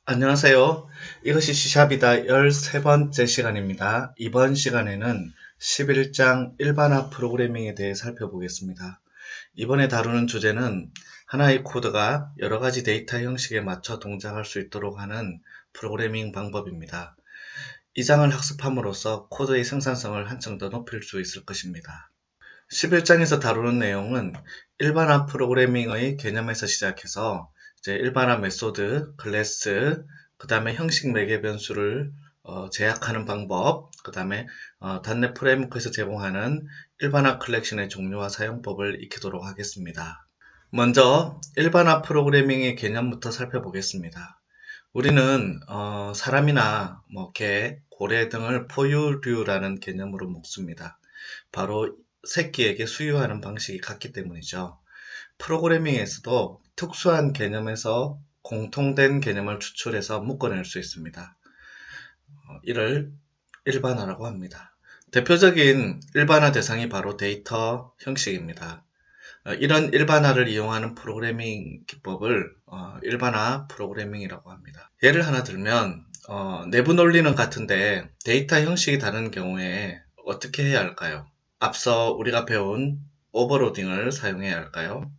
안녕하세요. 이것이 C샵이다 13번째 시간입니다. 이번 시간에는 11장 일반화 프로그래밍에 대해 살펴보겠습니다. 이번에 다루는 주제는 하나의 코드가 여러 가지 데이터 형식에 맞춰 동작할 수 있도록 하는 프로그래밍 방법입니다. 이 장을 학습함으로써 코드의 생산성을 한층 더 높일 수 있을 것입니다. 11장에서 다루는 내용은 일반화 프로그래밍의 개념에서 시작해서 일반화 메소드, 클래스, 그 다음에 형식 매개 변수를 제약하는 방법, 그 다음에 .NET 프레임워크에서 제공하는 일반화 컬렉션의 종류와 사용법을 익히도록 하겠습니다. 먼저 일반화 프로그래밍의 개념부터 살펴보겠습니다. 우리는 사람이나 개, 고래 등을 포유류라는 개념으로 묶습니다. 바로 새끼에게 수유하는 방식이 같기 때문이죠. 프로그래밍에서도 특수한 개념에서 공통된 개념을 추출해서 묶어낼 수 있습니다. 이를 일반화라고 합니다. 대표적인 일반화 대상이 바로 데이터 형식입니다. 이런 일반화를 이용하는 프로그래밍 기법을 일반화 프로그래밍이라고 합니다. 예를 하나 들면 내부 논리는 같은데 데이터 형식이 다른 경우에 어떻게 해야 할까요? 앞서 우리가 배운 오버로딩을 사용해야 할까요?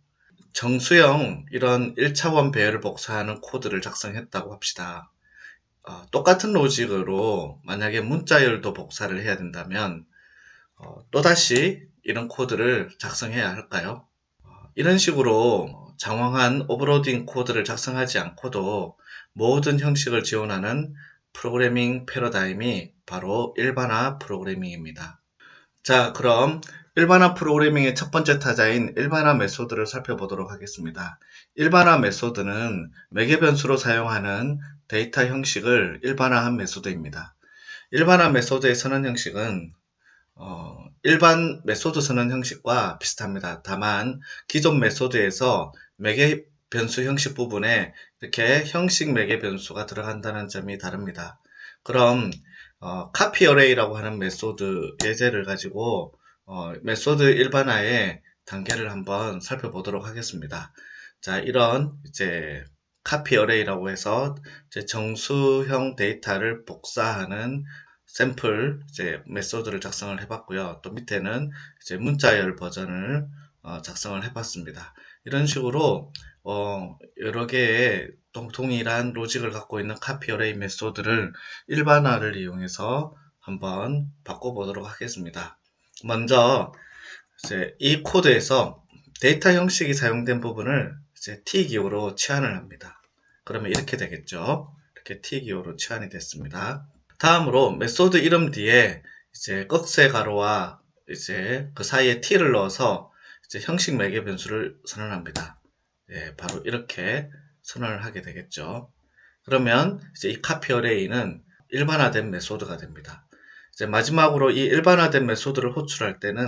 정수형 이런 1차원 배열을 복사하는 코드를 작성했다고 합시다. 똑같은 로직으로 만약에 문자열도 복사를 해야 된다면 또다시 이런 코드를 작성해야 할까요? 이런 식으로 장황한 오버로딩 코드를 작성하지 않고도 모든 형식을 지원하는 프로그래밍 패러다임이 바로 일반화 프로그래밍입니다. 자, 그럼 일반화 프로그래밍의 첫 번째 타자인 일반화 메소드를 살펴보도록 하겠습니다. 일반화 메소드는 매개 변수로 사용하는 데이터 형식을 일반화한 메소드입니다. 일반화 메소드의 선언 형식은 일반 메소드 선언 형식과 비슷합니다. 다만 기존 메소드에서 매개 변수 형식 부분에 이렇게 형식 매개 변수가 들어간다는 점이 다릅니다. 그럼 copy array라고 하는 메소드 예제를 가지고 메소드 일반화의 단계를 한번 살펴보도록 하겠습니다. 자, 이런 copy array라고 해서 정수형 데이터를 복사하는 샘플 메소드를 작성을 해봤고요. 또 밑에는 문자열 버전을 작성을 해봤습니다. 이런 식으로 여러 개의 동일한 로직을 갖고 있는 copy array 메소드를 일반화를 이용해서 한번 바꿔보도록 하겠습니다. 먼저 이 코드에서 데이터 형식이 사용된 부분을 T기호로 치환을 합니다. 그러면 이렇게 되겠죠. 이렇게 T기호로 치환이 됐습니다. 다음으로 메소드 이름 뒤에 꺽쇠 가로와 그 사이에 T를 넣어서 형식 매개 변수를 선언합니다. 바로 이렇게 선언을 하게 되겠죠. 그러면 이 copy array는 일반화된 메소드가 됩니다. 마지막으로 이 일반화된 메소드를 호출할 때는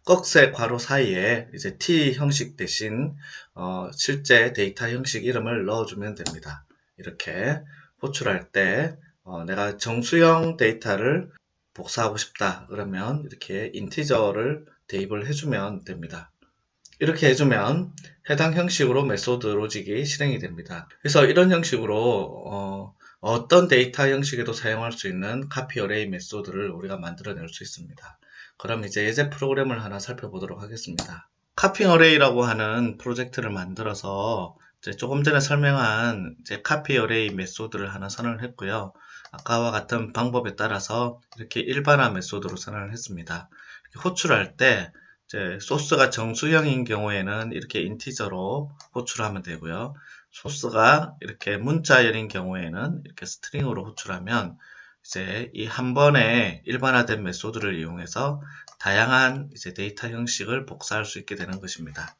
꺽쇠 괄호 사이에 T 형식 대신 실제 데이터 형식 이름을 넣어주면 됩니다. 이렇게 호출할 때 내가 정수형 데이터를 복사하고 싶다 그러면 이렇게 인티저를 대입을 해주면 됩니다. 이렇게 해주면 해당 형식으로 메소드 로직이 실행이 됩니다. 그래서 이런 형식으로 어떤 데이터 형식에도 사용할 수 있는 copy array 메소드를 우리가 만들어낼 수 있습니다. 그럼 예제 프로그램을 하나 살펴보도록 하겠습니다. copy array라고 하는 프로젝트를 만들어서 조금 전에 설명한 copy array 메소드를 하나 선언을 했고요. 아까와 같은 방법에 따라서 이렇게 일반화 메소드로 선언을 했습니다. 호출할 때 소스가 정수형인 경우에는 이렇게 인티저로 호출하면 되고요. 소스가 이렇게 문자열인 경우에는 이렇게 스트링으로 호출하면 이 한 번에 일반화된 메소드를 이용해서 다양한 데이터 형식을 복사할 수 있게 되는 것입니다.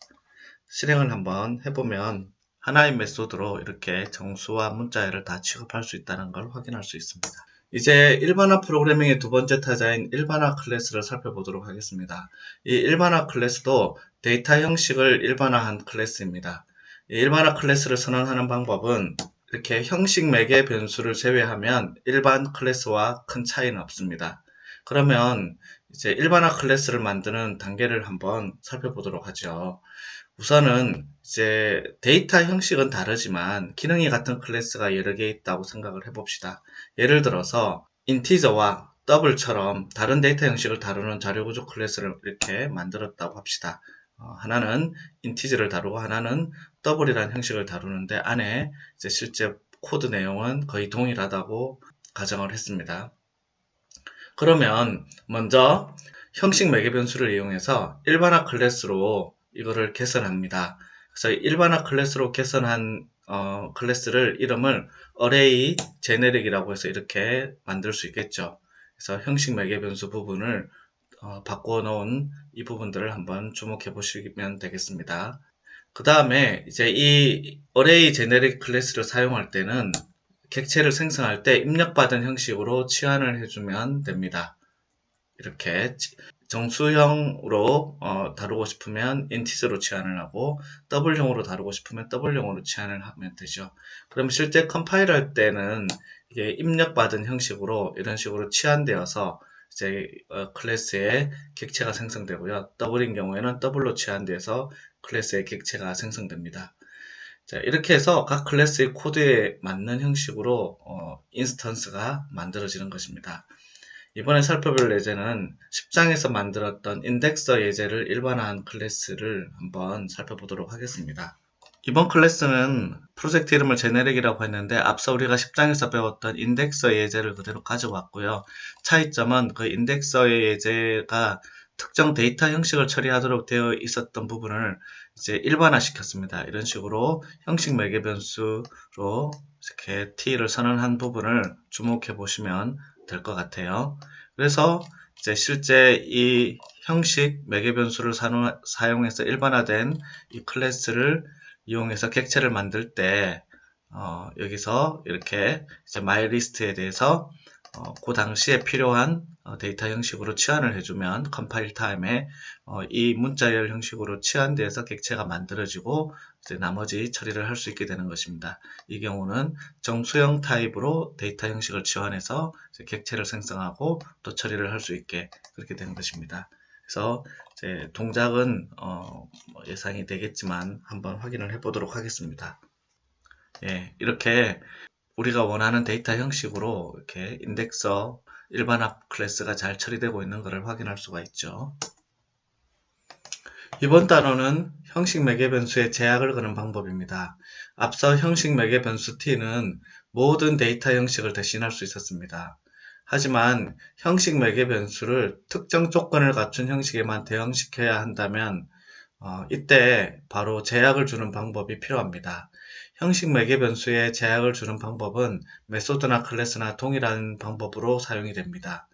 실행을 한번 해보면 하나의 메소드로 이렇게 정수와 문자열을 다 취급할 수 있다는 걸 확인할 수 있습니다. 이제 일반화 프로그래밍의 두 번째 타자인 일반화 클래스를 살펴보도록 하겠습니다. 이 일반화 클래스도 데이터 형식을 일반화한 클래스입니다. 이 일반화 클래스를 선언하는 방법은 이렇게 형식 매개 변수를 제외하면 일반 클래스와 큰 차이는 없습니다. 그러면 일반화 클래스를 만드는 단계를 한번 살펴보도록 하죠. 우선은 이제 데이터 형식은 다르지만 기능이 같은 클래스가 여러 개 있다고 생각을 해봅시다. 예를 들어서 인티저와 더블처럼 다른 데이터 형식을 다루는 자료구조 클래스를 이렇게 만들었다고 합시다. 하나는 인티저를 다루고 하나는 더블이라는 형식을 다루는데 안에 이제 실제 코드 내용은 거의 동일하다고 가정을 했습니다. 그러면 먼저 형식 매개 변수를 이용해서 일반화 클래스로 이거를 개선합니다. 그래서 일반화 클래스로 개선한 클래스를 이름을 array generic이라고 해서 이렇게 만들 수 있겠죠. 그래서 형식 매개 변수 부분을 바꿔 놓은 이 부분들을 한번 주목해 보시면 되겠습니다. 그 다음에 이제 이 array generic 클래스를 사용할 때는 객체를 생성할 때 입력받은 형식으로 치환을 해주면 됩니다. 이렇게 정수형으로 다루고 싶으면 인티저로 치환을 하고 더블형으로 다루고 싶으면 더블형으로 치환을 하면 되죠. 그럼 실제 컴파일 할 때는 이게 입력받은 형식으로 이런 식으로 치환되어서 이제 클래스의 객체가 생성되고요. 더블인 경우에는 더블로 치환돼서 클래스의 객체가 생성됩니다. 자, 이렇게 해서 각 클래스의 코드에 맞는 형식으로 인스턴스가 만들어지는 것입니다. 이번에 살펴볼 예제는 10장에서 만들었던 인덱서 예제를 일반화한 클래스를 한번 살펴보도록 하겠습니다. 이번 클래스는 프로젝트 이름을 제네릭이라고 했는데 앞서 우리가 10장에서 배웠던 인덱서 예제를 그대로 가져왔고요. 차이점은 그 인덱서의 예제가 특정 데이터 형식을 처리하도록 되어 있었던 부분을 이제 일반화 시켰습니다. 이런 식으로 형식 매개 변수로 이렇게 t를 선언한 부분을 주목해 보시면 될 것 같아요. 그래서 이제 실제 이 형식 매개 변수를 사용해서 일반화된 이 클래스를 이용해서 객체를 만들 때 여기서 이렇게 이제 myList에 대해서 그 당시에 필요한 데이터 형식으로 치환을 해주면 컴파일 타임에 이 문자열 형식으로 치환돼서 객체가 만들어지고 이제 나머지 처리를 할 수 있게 되는 것입니다. 이 경우는 정수형 타입으로 데이터 형식을 치환해서 이제 객체를 생성하고 또 처리를 할 수 있게 그렇게 되는 것입니다. 그래서 이제 동작은 예상이 되겠지만 한번 확인을 해보도록 하겠습니다. 예, 이렇게 우리가 원하는 데이터 형식으로 이렇게 인덱서 일반화 클래스가 잘 처리되고 있는 것을 확인할 수가 있죠. 이번 단어는 형식 매개 변수에 제약을 거는 방법입니다. 앞서 형식 매개 변수 t는 모든 데이터 형식을 대신할 수 있었습니다. 하지만 형식 매개 변수를 특정 조건을 갖춘 형식에만 대응시켜야 한다면 이때 바로 제약을 주는 방법이 필요합니다. 형식 매개 변수에 제약을 주는 방법은 메소드나 클래스나 동일한 방법으로 사용이 됩니다.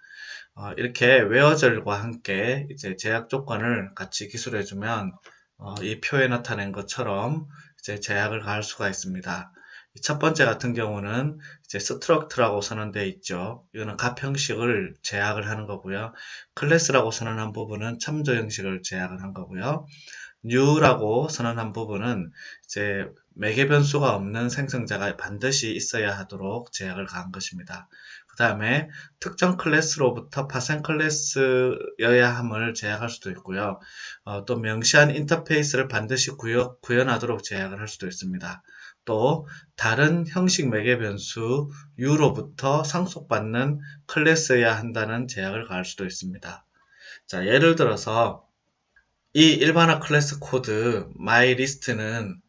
이렇게 웨어절과 함께 이제 제약 조건을 같이 기술해주면 이 표에 나타낸 것처럼 이제 제약을 가할 수가 있습니다. 첫 번째 같은 경우는 이제 struct라고 선언되어 있죠. 이거는 값 형식을 제약을 하는 거고요. 클래스라고 선언한 부분은 첨조 형식을 제약을 한 거고요. new라고 선언한 부분은 이제 매개 변수가 없는 생성자가 반드시 있어야 하도록 제약을 가한 것입니다. 그 다음에 특정 클래스로부터 파생 클래스여야 함을 제약할 수도 있고요. 또 명시한 인터페이스를 반드시 구현하도록 제약을 할 수도 있습니다. 또 다른 형식 매개 변수 u로부터 상속받는 클래스여야 한다는 제약을 가할 수도 있습니다. 자, 예를 들어서 이 일반화 클래스 코드 myList는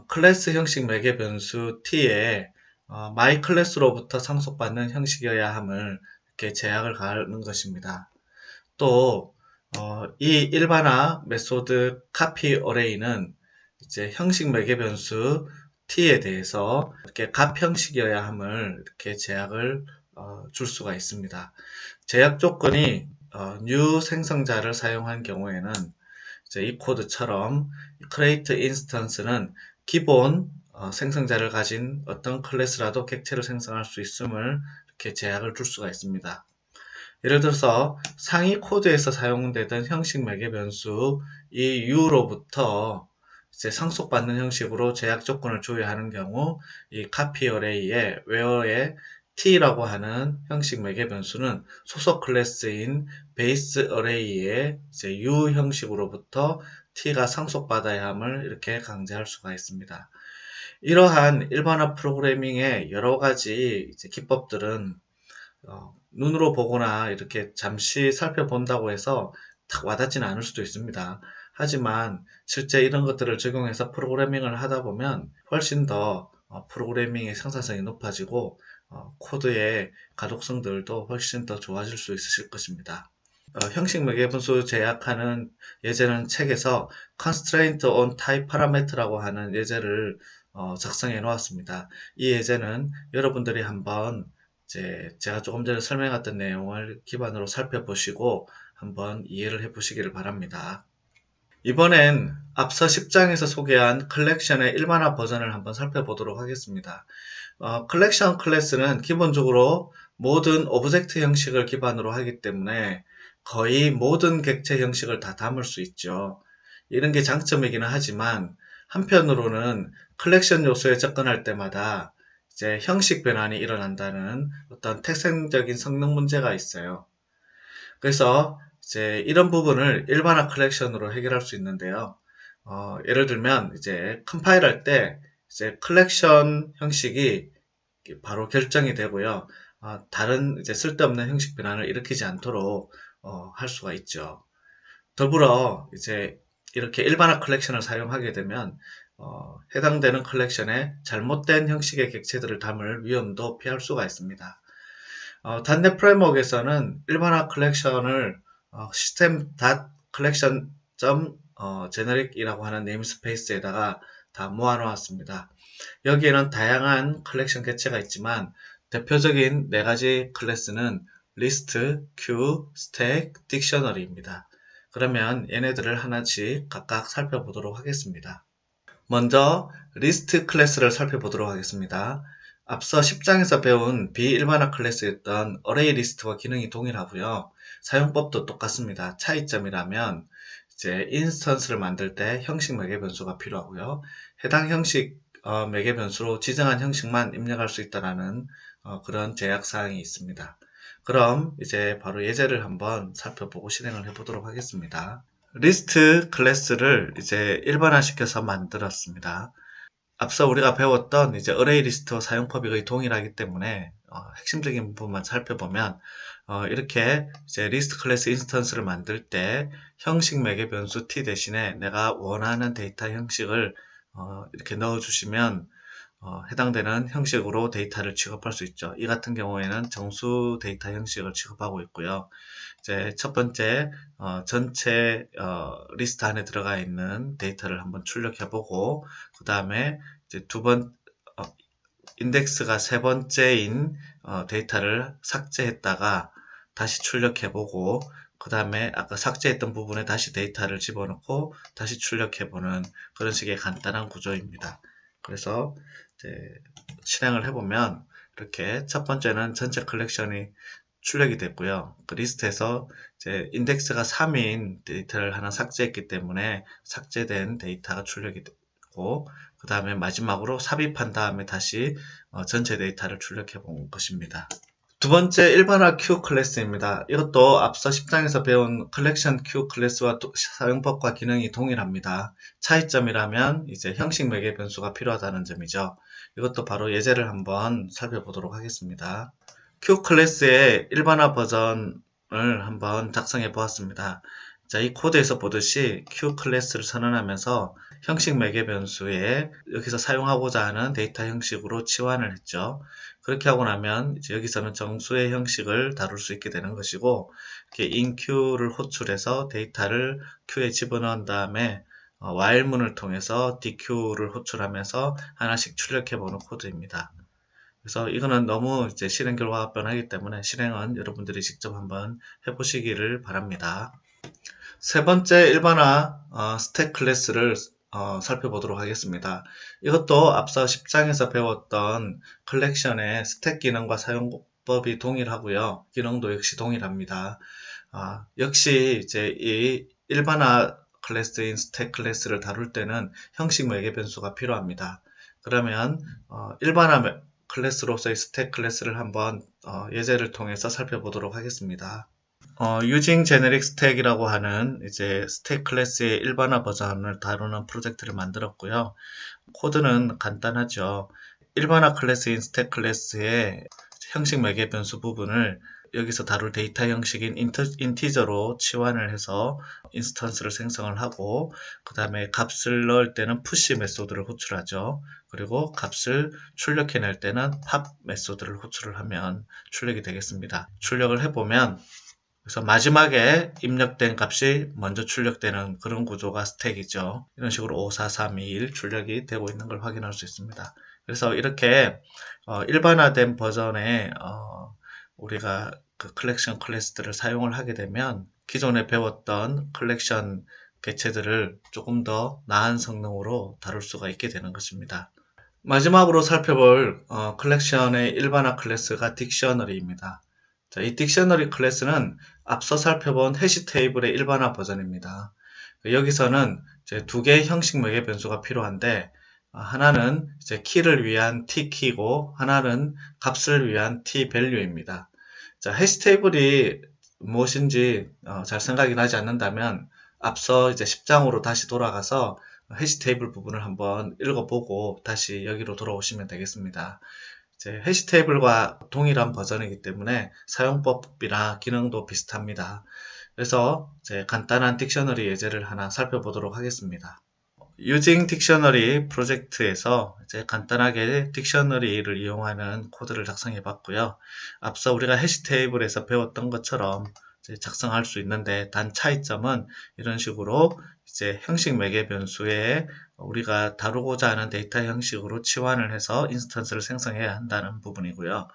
클래스 형식 매개 변수 t에 myClass로부터 상속받는 형식이어야 함을 이렇게 제약을 가하는 것입니다. 또 이 일반화 메소드 copy array는 이제 형식 매개 변수 t에 대해서 이렇게 값 형식이어야 함을 이렇게 제약을 줄 수가 있습니다. 제약 조건이 new 생성자를 사용한 경우에는 이제 이 코드처럼 create instance는 기본 생성자를 가진 어떤 클래스라도 객체를 생성할 수 있음을 이렇게 제약을 줄 수가 있습니다. 예를 들어서 상위 코드에서 사용되던 형식 매개 변수 이 u로부터 이제 상속받는 형식으로 제약 조건을 조회하는 경우 이 copy array의 where의 t라고 하는 형식 매개 변수는 소속 클래스인 base array의 이제 u 형식으로부터 t가 상속받아야 함을 이렇게 강제할 수가 있습니다. 이러한 일반화 프로그래밍의 여러 가지 이제 기법들은 눈으로 보거나 이렇게 잠시 살펴본다고 해서 탁 와닿지는 않을 수도 있습니다. 하지만 실제 이런 것들을 적용해서 프로그래밍을 하다 보면 훨씬 더 프로그래밍의 생산성이 높아지고 코드의 가독성들도 훨씬 더 좋아질 수 있으실 것입니다. 형식 매개분수 제약하는 예제는 책에서 Constraint on Type Parameter라고 하는 예제를 작성해 놓았습니다. 이 예제는 여러분들이 한번 제가 조금 전에 설명했던 내용을 기반으로 살펴보시고 한번 이해를 해 보시기를 바랍니다. 이번엔 앞서 10장에서 소개한 컬렉션의 일반화 버전을 한번 살펴보도록 하겠습니다. 컬렉션 클래스는 기본적으로 모든 오브젝트 형식을 기반으로 하기 때문에 거의 모든 객체 형식을 다 담을 수 있죠. 이런 게 장점이기는 하지만 한편으로는 컬렉션 요소에 접근할 때마다 이제 형식 변환이 일어난다는 어떤 태생적인 성능 문제가 있어요. 그래서 이제 이런 부분을 일반화 컬렉션으로 해결할 수 있는데요. 예를 들면 이제 컴파일할 때 이제 컬렉션 형식이 바로 결정이 되고요. 다른 이제 쓸데없는 형식 변환을 일으키지 않도록 할 수가 있죠. 더불어 이제 이렇게 일반화 컬렉션을 사용하게 되면 해당되는 컬렉션에 잘못된 형식의 객체들을 담을 위험도 피할 수가 있습니다. 단넷 프레임워크에서는 일반화 컬렉션을 system.collection.generic이라고 하는 네임스페이스에다가 다 모아놓았습니다. 여기에는 다양한 컬렉션 객체가 있지만 대표적인 4가지 클래스는 리스트, 큐, 스택, 딕셔너리입니다. 그러면 얘네들을 하나씩 각각 살펴보도록 하겠습니다. 먼저 리스트 클래스를 살펴보도록 하겠습니다. 앞서 10장에서 배운 비일반화 클래스였던 어레이 리스트와 기능이 동일하고요. 사용법도 똑같습니다. 차이점이라면 이제 인스턴스를 만들 때 형식 매개 변수가 필요하고요. 해당 형식 매개 변수로 지정한 형식만 입력할 수 있다는 그런 제약 사항이 있습니다. 그럼 이제 바로 예제를 한번 살펴보고 실행을 해보도록 하겠습니다. 리스트 클래스를 이제 일반화시켜서 만들었습니다. 앞서 우리가 배웠던 이제 어레이 리스트와 사용법이 거의 동일하기 때문에 핵심적인 부분만 살펴보면 이렇게 이제 리스트 클래스 인스턴스를 만들 때 형식 매개 변수 t 대신에 내가 원하는 데이터 형식을 이렇게 넣어주시면 해당되는 형식으로 데이터를 취급할 수 있죠. 이 같은 경우에는 정수 데이터 형식을 취급하고 있고요. 이제 첫 번째 전체 리스트 안에 들어가 있는 데이터를 한번 출력해보고 그 다음에 이제 인덱스가 3번째인 데이터를 삭제했다가 다시 출력해보고 그 다음에 아까 삭제했던 부분에 다시 데이터를 집어넣고 다시 출력해보는 그런 식의 간단한 구조입니다. 그래서 이제 실행을 해보면 이렇게 첫 번째는 전체 컬렉션이 출력이 됐고요. 그 리스트에서 이제 인덱스가 3인 데이터를 하나 삭제했기 때문에 삭제된 데이터가 출력이 됐고 그 다음에 마지막으로 삽입한 다음에 다시 전체 데이터를 출력해 본 것입니다. 두 번째 일반화 Q 클래스입니다. 이것도 앞서 10장에서 배운 컬렉션 Q 클래스와 사용법과 기능이 동일합니다. 차이점이라면 이제 형식 매개 변수가 필요하다는 점이죠. 이것도 바로 예제를 한번 살펴보도록 하겠습니다. Q 클래스의 일반화 버전을 한번 작성해 보았습니다. 자, 이 코드에서 보듯이 Q 클래스를 선언하면서 형식 매개 변수에 여기서 사용하고자 하는 데이터 형식으로 치환을 했죠. 그렇게 하고 나면 이제 여기서는 정수의 형식을 다룰 수 있게 되는 것이고 이렇게 inQ를 호출해서 데이터를 Q에 집어넣은 다음에 while문을 통해서 DQ를 호출하면서 하나씩 출력해 보는 코드입니다. 그래서 이거는 너무 이제 실행 결과가 뻔하기 때문에 실행은 여러분들이 직접 한번 해보시기를 바랍니다. 세 번째 일반화 스택 클래스를 살펴보도록 하겠습니다. 이것도 앞서 10장에서 배웠던 컬렉션의 스택 기능과 사용법이 동일하고요. 기능도 역시 동일합니다. 역시 이제 이 일반화 클래스인 스택 클래스를 다룰 때는 형식 매개 변수가 필요합니다. 그러면 일반화 클래스로서의 스택 클래스를 한번 예제를 통해서 살펴보도록 하겠습니다. Using Generic Stack이라고 하는 이제 스택 클래스의 일반화 버전을 다루는 프로젝트를 만들었고요. 코드는 간단하죠. 일반화 클래스인 스택 클래스의 형식 매개 변수 부분을 여기서 다룰 데이터 형식인 인티저로 치환을 해서 인스턴스를 생성을 하고, 그 다음에 값을 넣을 때는 푸시 메소드를 호출하죠. 그리고 값을 출력해낼 때는 팝 메소드를 호출을 하면 출력이 되겠습니다. 출력을 해보면, 그래서 마지막에 입력된 값이 먼저 출력되는 그런 구조가 스택이죠. 이런 식으로 5, 4, 3, 2, 1 출력이 되고 있는 걸 확인할 수 있습니다. 그래서 이렇게 일반화된 버전의 우리가 그 컬렉션 클래스들을 사용을 하게 되면 기존에 배웠던 컬렉션 개체들을 조금 더 나은 성능으로 다룰 수가 있게 되는 것입니다. 마지막으로 살펴볼 컬렉션의 일반화 클래스가 딕셔너리입니다. 자, 이 딕셔너리 클래스는 앞서 살펴본 해시 테이블의 일반화 버전입니다. 여기서는 이제 두 개의 형식 매개 변수가 필요한데, 하나는 이제 키를 위한 t키고 하나는 값을 위한 t밸류입니다. 자, 해시 테이블이 무엇인지 잘 생각이 나지 않는다면 앞서 이제 10장으로 다시 돌아가서 해시 테이블 부분을 한번 읽어보고 다시 여기로 돌아오시면 되겠습니다. 이제 해시 테이블과 동일한 버전이기 때문에 사용법이나 기능도 비슷합니다. 그래서 이제 간단한 딕셔너리 예제를 하나 살펴보도록 하겠습니다. Using Dictionary 프로젝트에서 이제 간단하게 딕셔너리를 이용하는 코드를 작성해 봤고요. 앞서 우리가 해시 테이블에서 배웠던 것처럼 이제 작성할 수 있는데, 단 차이점은 이런 식으로 이제 형식 매개 변수에 우리가 다루고자 하는 데이터 형식으로 치환을 해서 인스턴스를 생성해야 한다는 부분이고요.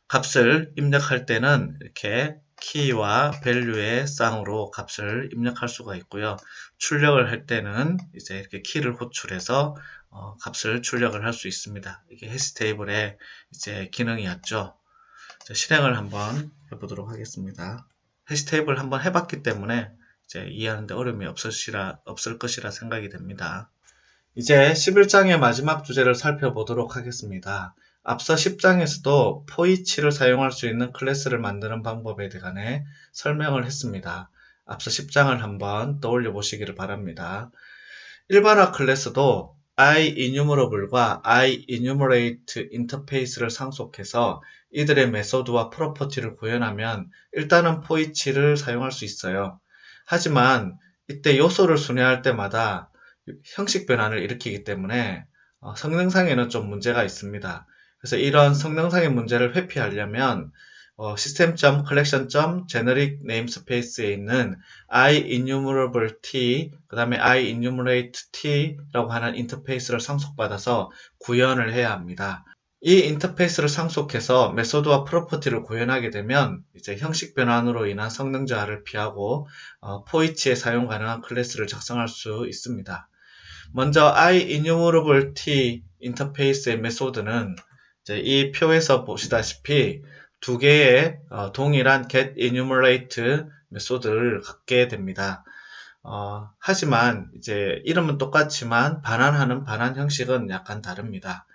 값을 입력할 때는 이렇게 키와 밸류의 쌍으로 값을 입력할 수가 있고요. 출력을 할 때는 이제 이렇게 키를 호출해서 값을 출력을 할 수 있습니다. 이게 해시 테이블의 이제 기능이었죠. 실행을 한번 해보도록 하겠습니다. 해시 테이블 한번 해봤기 때문에 이제 이해하는데 어려움이 없을 것이라 생각이 됩니다. 이제 11장의 마지막 주제를 살펴보도록 하겠습니다. 앞서 10장에서도 포이치를 사용할 수 있는 클래스를 만드는 방법에 관해 설명을 했습니다. 앞서 10장을 한번 떠올려 보시기를 바랍니다. 일반화 클래스도 IEnumerable과 IEnumerate 인터페이스를 상속해서 이들의 메소드와 프로퍼티를 구현하면 일단은 포이치를 사용할 수 있어요. 하지만 이때 요소를 순회할 때마다 형식 변환을 일으키기 때문에 성능상에는 좀 문제가 있습니다. 그래서 이런 성능상의 문제를 회피하려면 system.collection.generic namespace에 있는 IEnumerableT, 그 다음에 IEnumerateT라고 하는 인터페이스를 상속받아서 구현을 해야 합니다. 이 인터페이스를 상속해서 메소드와 프로퍼티를 구현하게 되면 이제 형식 변환으로 인한 성능 저하를 피하고 포이치에 사용 가능한 클래스를 작성할 수 있습니다. 먼저 IEnumerableT 인터페이스의 메소드는 이제 이 표에서 보시다시피 두 개의 동일한 getEnumerate 메소드를 갖게 됩니다. 하지만 이제 이름은 똑같지만 반환하는 반환 형식은 약간 다릅니다.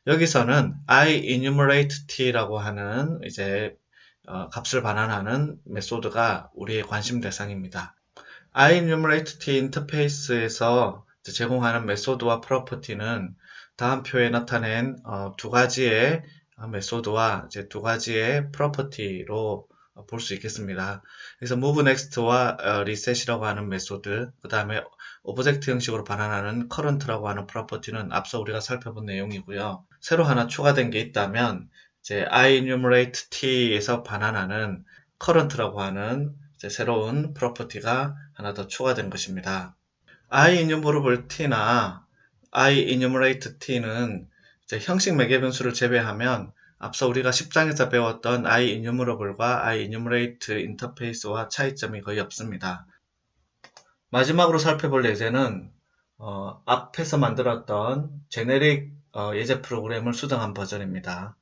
여기서는 IEnumerateT라고 하는 이제 값을 반환하는 메소드가 우리의 관심 대상입니다. IEnumerateT 인터페이스에서 제공하는 메소드와 프로퍼티는 다음 표에 나타낸 두 가지의 메소드와 이제 두 가지의 프로퍼티로 볼 수 있겠습니다. 그래서 moveNext와 reset이라고 하는 메소드, 그 다음에 오브젝트 형식으로 반환하는 current라고 하는 프로퍼티는 앞서 우리가 살펴본 내용이고요. 새로 하나 추가된 게 있다면 이제 IEnumerateT에서 반환하는 current라고 하는 이제 새로운 프로퍼티가 하나 더 추가된 것입니다. IEnumerableT나 IEnumerateT는 이제 형식 매개 변수를 제외하면 앞서 우리가 10장에서 배웠던 IEnumerable과 IEnumerate 인터페이스와 차이점이 거의 없습니다. 마지막으로 살펴볼 예제는 앞에서 만들었던 제네릭 예제 프로그램을 수정한 버전입니다.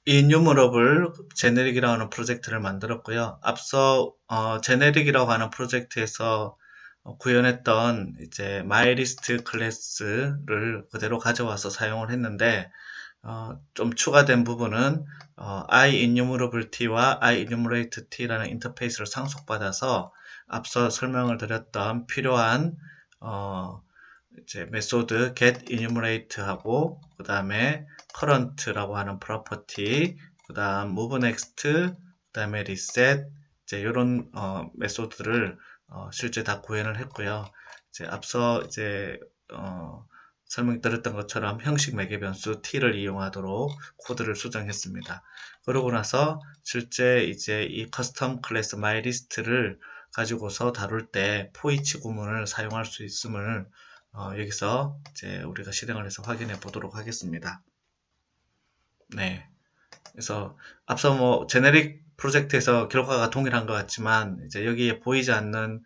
이뉴머러블 제네릭이라고 하는 프로젝트를 만들었고요. 앞서 제네릭이라고 하는 프로젝트에서 구현했던 이제 마이리스트 클래스를 그대로 가져와서 사용을 했는데 좀 추가된 부분은 IEnumerable T와 IEnumerate T라는 인터페이스를 상속받아서 앞서 설명을 드렸던 필요한 이제 메소드 getEnumerate하고 그 다음에 current라고 하는 프로퍼티, 그 다음 moveNext, 그 다음에 reset 이제 이런 메소드를 실제 다 구현을 했고요. 이제 앞서 이제 설명드렸던 것처럼 형식 매개 변수 t를 이용하도록 코드를 수정했습니다. 그러고 나서 실제 이제 이 커스텀 클래스 myList를 가지고서 다룰 때 포이치 구문을 사용할 수 있음을 여기서 이제 우리가 실행을 해서 확인해 보도록 하겠습니다. 네. 그래서 앞서 뭐 제네릭 프로젝트에서 결과가 동일한 것 같지만 이제 여기에 보이지 않는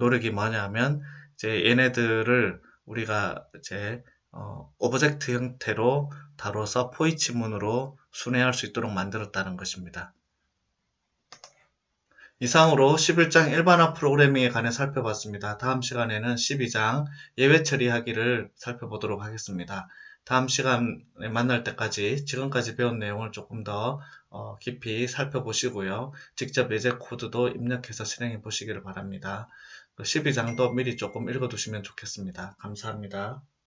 노력이 뭐냐면 이제 얘네들을 우리가 이제 오브젝트 형태로 다뤄서 포이치문으로 순회할 수 있도록 만들었다는 것입니다. 이상으로 11장 일반화 프로그래밍에 관해 살펴봤습니다. 다음 시간에는 12장 예외 처리하기를 살펴보도록 하겠습니다. 다음 시간에 만날 때까지 지금까지 배운 내용을 조금 더 깊이 살펴보시고요. 직접 예제 코드도 입력해서 실행해 보시기를 바랍니다. 12장도 미리 조금 읽어두시면 좋겠습니다. 감사합니다.